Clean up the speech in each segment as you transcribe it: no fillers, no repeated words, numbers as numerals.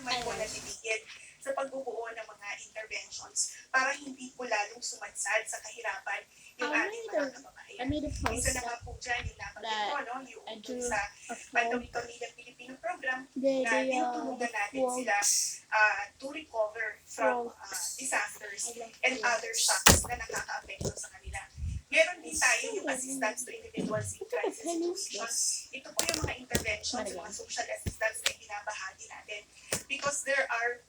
naman po natitigil sa pagbubuo ng mga interventions para hindi po lalong sumadsad sa kahirapan yung ating mga kababayan. Isa na nga po dyan yung nabanggit ko, no? Yung sa Pantawid-Tawidang Pilipino program na tinutulungan natin sila to recover from disasters and other shocks na nakaka-apekto sa kanila. Meron din tayo yung assistance to individuals in crisis situations. Ito po yung mga interventions, yung mga social assistance na binabahagi natin. Because there are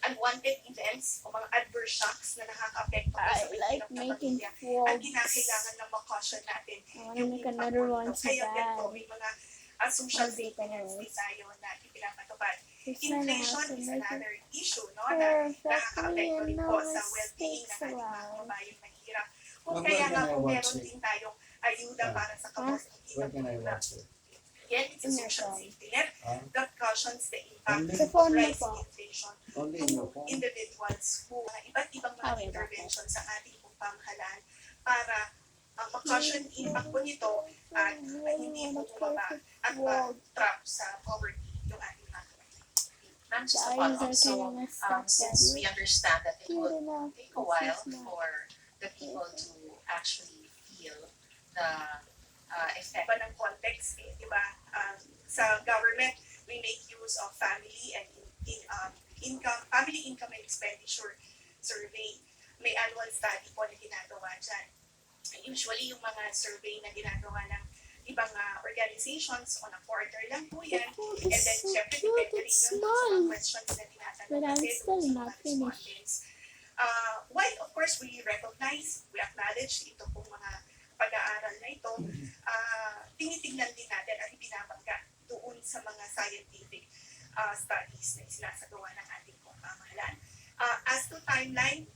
unwanted events o mga adverse shocks na nakaka-apekto sa mahirap na pamilya at kinakailangan na makaution natin yung impact po nito. Kaya ganito, may mga social safety nets din tayo na ipinapatupad. Inflation is another issue, no, na nakaka-apekto rin po sa well-being ng ating mga kababayang mahirap. Kung kaya nga po meron din tayong ayuda para sa kabuhayan ng mahirap. Yan, it's a social safety net that cushions the impact of rising inflation to individuals who iba't ibang mga interventions sa ating pong pamahalaan para ma-cushion impact po nito at hindi po bumaba at ma-trap sa poverty yung ating mga kababayan. Ma'am, just a follow-up. So, since we understand that it will take a while for the people to actually feel the effect. Iba ng context, di ba? Sa government, we make use of family income and expenditure survey. May annual study po na ginagawa dyan. Usually, yung mga survey na ginagawa ng ibang organizations on a quarter lang po yan. And then, syempre, depende rin yun sa mga questions na tinatanong natin sa mga respondents. While, of course, we recognize, we acknowledge ito pong mga pag-aaral na ito, tinitignan din natin at ibinabangga doon sa mga scientific studies na sinasagawa ng ating pamahalaan. As to timeline,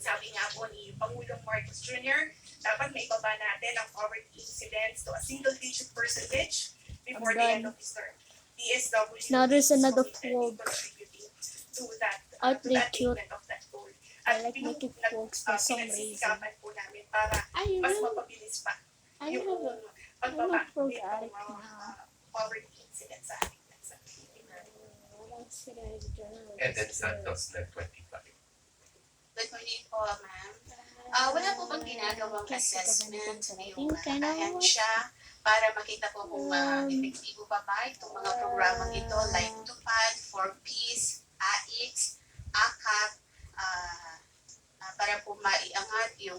sabi nga po ni Pangulong Marcos Jr., dapat may baba natin ang poverty incidence to a single-digit percentage before the end of his term. DSW Now there's another contributing to that attainment of that goal. I like making folks for some reason. Pinagsisikapan po namin para mas mapabilis pa yung pagbaba nitong poverty incidence sa ating bansa. And then Santos na 25. Good morning po, ma'am. Wala po bang ginagawang assessment sa iyong ahensya para makita po kung epektibo pa ba itong mga programang ito like TUPAD, For Peace, AIX, AKAP, para po maiangat yung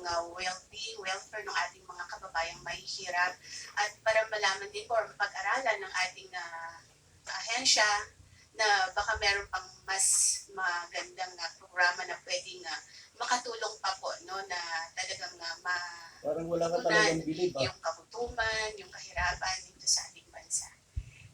welfare ng ating mga kababayang mahihirap at para malaman din po or mapag-aralan ng ating ahensya na baka meron pang mas magandang programa na pwedeng makatulong pa po, no, na talagang parang wala ka talagang bilib, yung kagutuman, yung kahirapan dito sa ating bansa.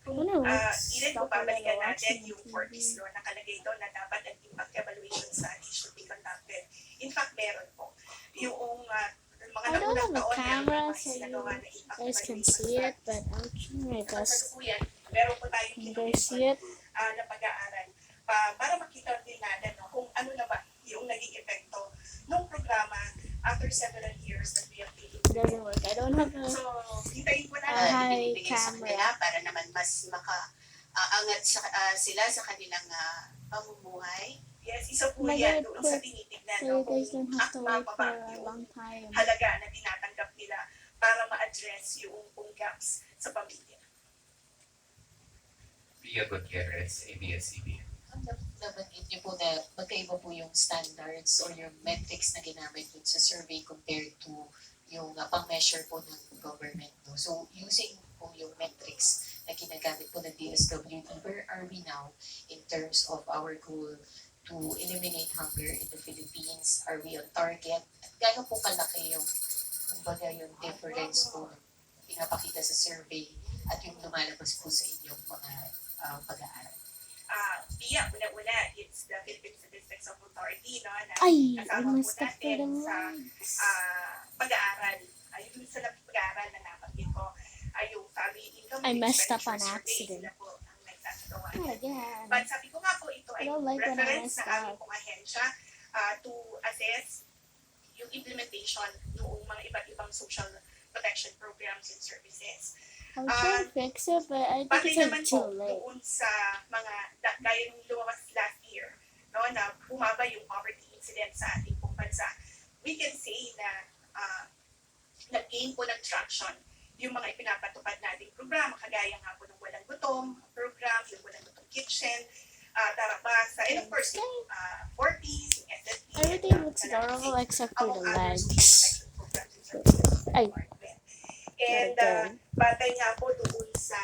Kung ilan po babalikan natin yung for this law, nakalagay doon na dapat ang impact evaluation study should be conducted. In fact, meron po. Yung mga naunang taon, meron mga sinagawa na impact evaluation study. But I'm trying my best. Meron po tayong You guys see it? na pag-aaral para makita din natin kung ano na ba yung naging epekto ng programa after several years that we have been It doesn't work. I don't have a So, hintayin po natin. Ibinibigay sa kanila para naman mas makaangat sila sa kanilang pamumuhay. Yes, isa po My yan God, doon sa tinitignan. so you guys don't have to wait for a long time. Halaga na tinatanggap nila para ma-address yung pong gaps sa pamilya. Pia Gutierrez, ABS-CBN. Nabanggit niyo po na magkaiba po yung standards or yung metrics na ginamit dun sa survey compared to yung pang-measure po ng government. No? So, using po yung metrics na ginagamit po ng DSWD, where are we now in terms of our goal to eliminate hunger in the Philippines? Are we on target? At gano'n po kalaki yung, kumbaga, yung difference po na pinapakita sa survey at yung lumalabas po sa inyong mga pag-aaral? Pia, una-una, it's the Philippine Statistics Authority, no, na Ay, I kasama po messed up for natin the sa lights. pag-aaral. Yung sa pag-aaral na nabanggit ko, yung family income I and messed up on expenditure survey, accident. sila po ang nagsasagawa. Oh my God. But sabi ko nga po, ito ay I don't like when I reference messed na aming up. pong ahensya to assess yung implementation ng mga iba't ibang social protection programs and services. I was trying to fix it, but I think Pati it's like naman too po late. doon sa mga, gaya ng lumabas sa ating pong bansa, we can say na nag-gain po ng traction yung mga ipinapatupad nating programa, kagaya nga po ng Walang Gutom program, yung Walang Gutom Kitchen, Tarabasa, and of course, yung 4Ps, yung SSP, Everything looks adorable except for the legs. Ay. And batay nga po doon sa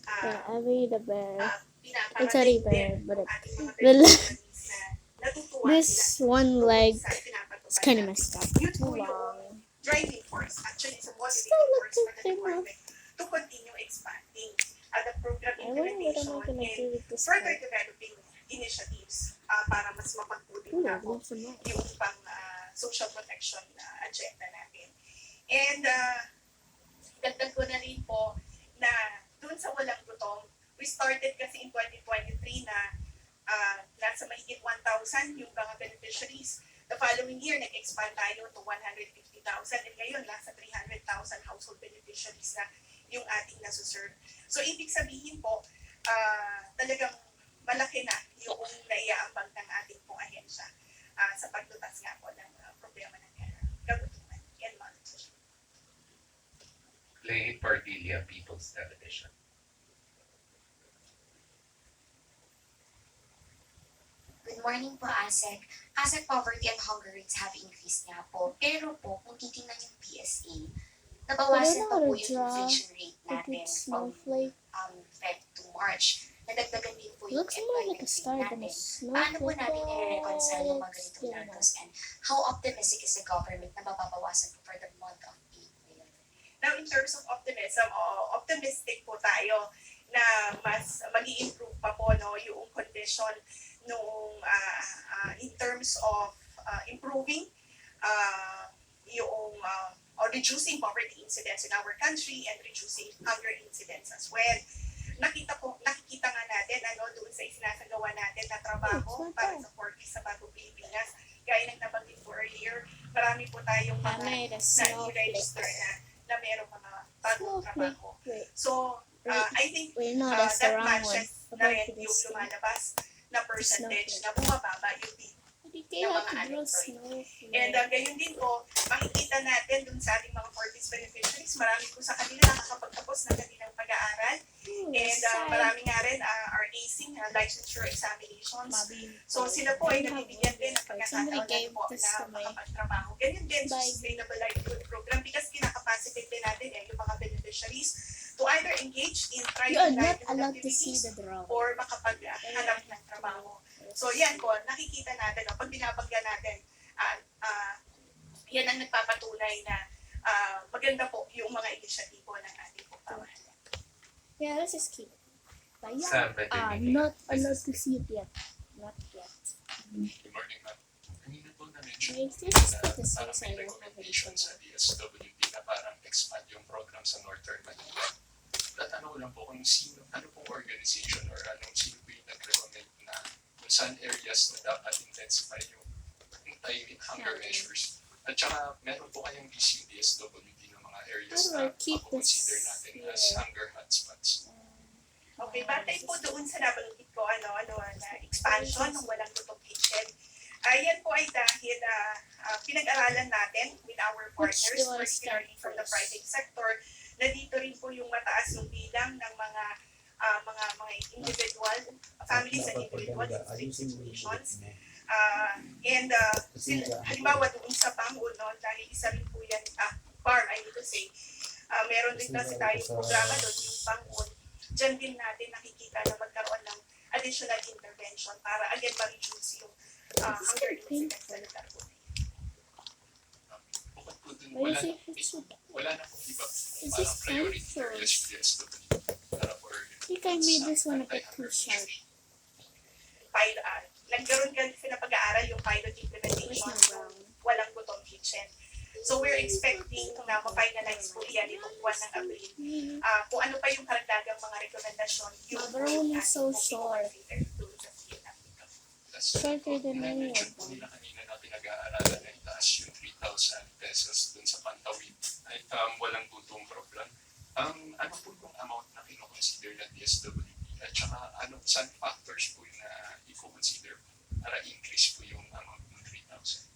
Yeah, I made a bear. pinaparating It's already din bear, ng but ating mga the le- beneficiaries na natutuwa this sila one doon leg sa pinapatupad is kind of natin. messed up. Yun Too po yung long. driving force. Actually, it's a motivating Still look force for the the same, department to continue expanding the program I wonder what am implementation I gonna do and with this further part. developing initiatives para mas mapagputin Ooh, na po leave some more. yung pang social protection agenda natin. And dagdag ko na rin po na dun sa Walang Gutom, we started kasi in 2023 na nasa mahigit 1,000 yung mga beneficiaries. The following year, nag-expand tayo to 150,000 and ngayon nasa 300,000 household beneficiaries na yung ating nasuserve. So, ibig sabihin po, talagang malaki na yung naiaambag ng ating pong ahensya sa paglutas nga po ng problema ng kagutuman and malnutrition. Clay Pardilla, People's Television. Good morning po, ASEC. ASEC poverty and hunger rates have increased nga po. Pero po, kung titingnan yung PSA, nabawasan pa po yung inflation rate Like natin it's from snowflake. Feb to March. Nadagdagan din po yung Looks more like a employment star rate than a natin. Paano po snowflake. natin i-reconcile yung mga ganitong Yeah. datos and how optimistic is the government na mababawasan po for the month of April? Now, in terms of optimism, optimistic po tayo na mas mag-i-improve pa po no, yung condition nung in terms of improving yung or reducing poverty incidence in our country and reducing hunger incidence as well. Nakikita nga natin doon sa isinasagawa natin na trabaho para sa 4Ps sa Bagong Pilipinas. Gaya ng nabanggit ko earlier, marami po tayong I mga made a na-register snowflake. na merong mga bagong Snowflake. trabaho. Wait, So, I think wait, no, that's the that wrong one. matches na About rin this yung thing. lumalabas na percentage Snowflake. na bumababa yung PIB. You ng have mga to draw unemployed. snowflake. And gayon din po, makikita natin dun sa ating mga 4Ps beneficiaries, marami po sa kanila nakakapagtapos ng kanilang pag-aaral. And marami nga rin are acing licensure examinations. So sila po ay nabibigyan din ng pagkakataon po na makapagtrabaho. Ganyan din sa Sustainable Livelihood Program because kinakapacitate din natin yung mga beneficiaries to either engage in You are trying not livelihood allowed to see activities the drawing. or makapaghanap ng trabaho. So yan po, nakikita natin, pag binabangga natin, yan ang nagpapatunay na maganda po yung mga inisyatibo ng ating pong pamahalaan. Yeah, this is cute. But Sam yeah, Benedict. not allowed to see it yet. Not yet. Good morning, ma'am. Kanina po na-mention Wait, this po is na good to see, parang so I may don't have recommendation anything. sa DSWD na parang expand yung program sa Northern Manila. Tatanong ko lang po kung ano pong organization or sino po yung nag-recommend na kung saan areas na dapat intensify yung anti-hunger measures. At saka meron po kayong list yung DSWD ng mga areas How do I na keep consider this natin here? as hunger hotspots. Okay, batay po doon sa nabanggit ko, na expansion ng Walang Gutom Kitchen. Yan po ay dahil pinag-aralan natin with our Which partners, do I start particularly from the first? private sector, na dito rin po yung mataas yung bilang ng mga individual, families and individuals in strict situations. And halimbawa doon sa Bangon, dahil isa rin po yan, farm, I need to say, meron din kasi tayong programa doon, yung Bangon. Diyan din natin nakikita na magkaroon ng additional intervention para again ma-reduce yung hunger incidence na nagkaroon. Bukod po dun, Why is it so wala na pong iba Is parang this priority time areas for- for DSWD para for I think I made this one a bit too sharp. Nagkaroon kasi na pag-aaral yung pilot Where's implementation my ng brown? Walang Gutom Kitchen. So we're expecting na ma-finalize po yan itong buwan ng Abril. Kung ano pa yung karagdagang mga rekomendasyon, yung My brown is so short. Shorter than any mention of po them. nila kanina na pinag-aaralan na itaas yung 3,000 pesos dun sa Pantawid ay walang gutom program. Ano po yung amount na kinoconsider ng DSWD at saka saan factors po yung na i-consider para increase po yung amount ng 3,000?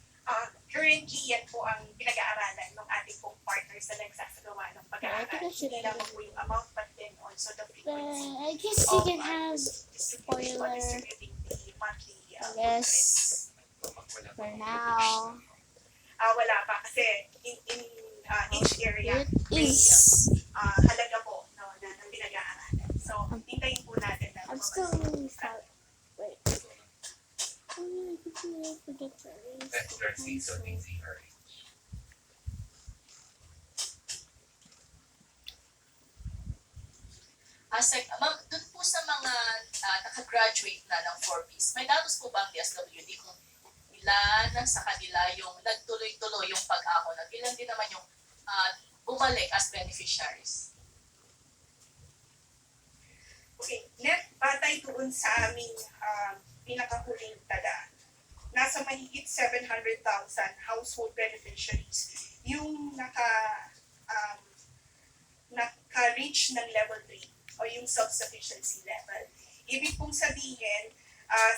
currently, yan po ang pinag-aaralan ng ating pong partners na nagsasagawa ng pag-aaral. I think I should Hindi have lamang po yung amount, but then also the But frequency I guess you of can have spoiler, distributing the monthly I guess, Wala for pa. now. wala pa kasi in each area It is. halaga po no, na pinag-aaralan. So, hintayin po natin na I'm still really sad. Wait. Oh, yeah, I forget to erase Let's the see, so pencil. easy, alright. Asek, ma'am, dun po sa mga nakagraduate na ng 4Ps, may datos po ba ang DSWD kung ilan sa kanila yung nagtuloy-tuloy yung pag-ahon at ilan din naman yung bumalik as beneficiaries? Okay, net batay doon sa aming pinakahuling tala. Nasa mahigit 700,000 household beneficiaries yung naka-reach ng level 3 o yung self-sufficiency level. Ibig pong sabihin,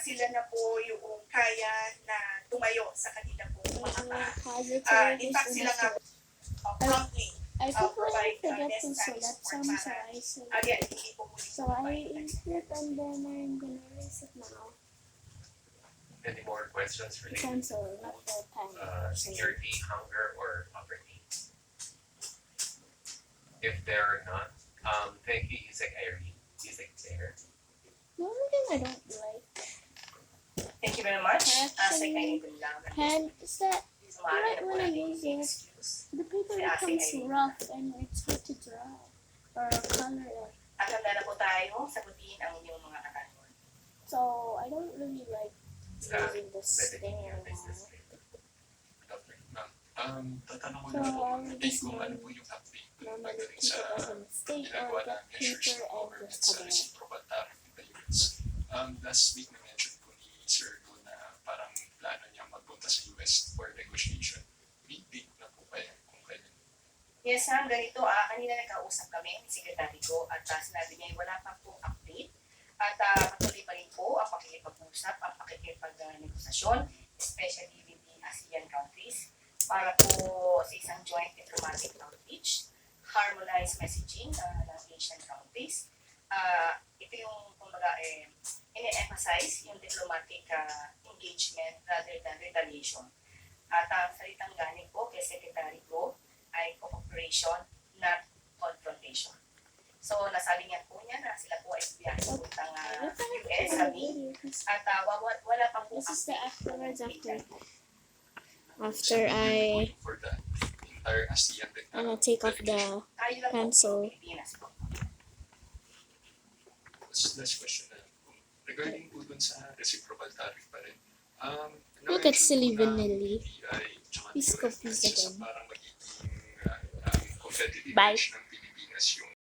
sila na po yung kaya na tumayo sa kanila pong mga paa. Positive In fact, sila nga promptly I think I provide forget to necessary select support some, so para, I select. again, hindi po muli So I input and then I'm gonna erase it now. Any more questions related Cancel, not the pen. security, hunger, or poverty? If there are not, thank you, Yusek Irene. Yusek there. The only thing I don't like, Thank you very much. Actually, Asik, ay lang. pen, is that Maaari na po when I natin use it, excuse. the paper Kaya becomes sige. rough and it's hard to draw or color it. At handa na po tayo sagutin ang inyong mga katanungan. So I don't really like using this thing Benefiting your business. anymore. Dr. Ma'am, tatanong ko So na po I would din just kung ano po yung update normally pagdating keep sa it as a mistake ginagawa or get na measures paper ng and government just sa cover it. reciprocal tariff in the US. Last week na-mention po ni Sir Go na parang plano niya magpunta sa US for negotiation. May date na po kaya kung kailan? Yes, ma'am, ganito. Kanina nagkausap kami ni Secretary ko at sinabi niya wala pa pong update. At patuloy pa rin po ang pakikipag-usap, ang pakikipag-negosasyon, especially with the ASEAN countries, para po sa isang joint diplomatic outreach, harmonized messaging ng Asian countries. Ito yung, kumbaga, ine-emphasize yung diplomatic engagement rather than retaliation. At ang salitang galing po kay Secretary Go ay cooperation, not confrontation. So, nasabi niya po niya na sila po ay biyahe puntang US sa May. At wala pa po This is the afterwards after. So, After you're going for the entire ASEAN I'm gonna take off the tayo lang pencil. po Pilipinas po. last question na po. Regarding po dun sa reciprocal tariff pa rin. Look at na-mention Silly po ng Vanilli. BPI tsaka He's DOF confused na isa sa again. parang magiging competitive Bye. edge ng Pilipinas yung